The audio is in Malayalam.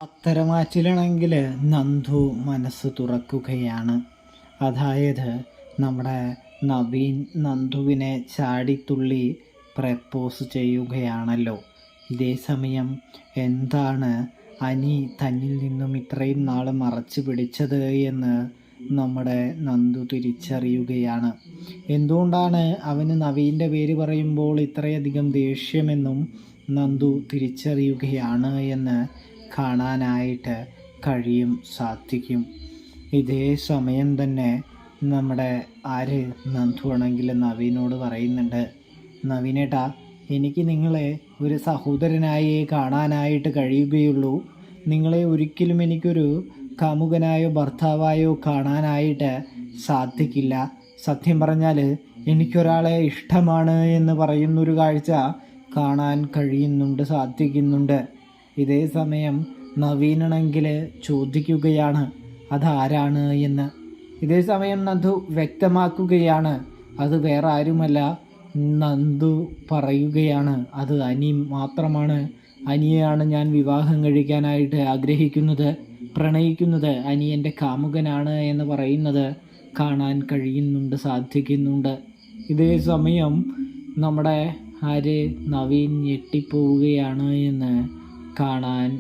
അത്തരമാറ്റിലാണെങ്കിൽ നന്ദു മനസ്സ് തുറക്കുകയാണ്. അതായത് നമ്മുടെ നവീൻ നന്ദുവിനെ ചാടിത്തുള്ളി പ്രപ്പോസ് ചെയ്യുകയാണല്ലോ. ഇതേ സമയം എന്താണ് അനി തന്നിൽ നിന്നും ഇത്രയും നാൾ മറച്ചു പിടിച്ചത് എന്ന് നമ്മുടെ നന്ദു തിരിച്ചറിയുകയാണ്. എന്തുകൊണ്ടാണ് അവന് നവീൻ്റെ പേര് പറയുമ്പോൾ ഇത്രയധികം ദേഷ്യമെന്നും നന്ദു തിരിച്ചറിയുകയാണ് എന്ന് കാണാനായിട്ട് സാധിക്കും. ഇതേ സമയം തന്നെ നമ്മുടെ നന്ദു ആണെങ്കിൽ നവീനോട് പറയുന്നുണ്ട്, നവീനേട്ടാ, എനിക്ക് നിങ്ങളെ ഒരു സഹോദരനായി കാണാനായിട്ട് കഴിയുകയുള്ളൂ. നിങ്ങളെ ഒരിക്കലും എനിക്കൊരു കാമുകനായോ ഭർത്താവായോ കാണാനായിട്ട് സാധിക്കില്ല. സത്യം പറഞ്ഞാൽ എനിക്കൊരാളെ ഇഷ്ടമാണ് എന്ന് പറയുന്നൊരു കാഴ്ച കാണാൻ സാധിക്കുന്നുണ്ട്. ഇതേ സമയം നവീനാണെങ്കിൽ ചോദിക്കുകയാണ് അതാരാണ് എന്ന്. ഇതേ സമയം നന്ദു വ്യക്തമാക്കുകയാണ് അത് വേറെ ആരുമല്ല. നന്ദു പറയുകയാണ് അത് അനി മാത്രമാണ്. അനിയെയാണ് ഞാൻ വിവാഹം കഴിക്കാനായിട്ട് ആഗ്രഹിക്കുന്നത്, പ്രണയിക്കുന്നത്. അനി എൻ്റെ കാമുകനാണ് എന്ന് പറയുന്നത് കാണാൻ സാധിക്കുന്നുണ്ട്. ഇതേ സമയം നമ്മുടെ നവീൻ ഞെട്ടിപ്പോവുകയാണ് എന്ന് കാണാൻ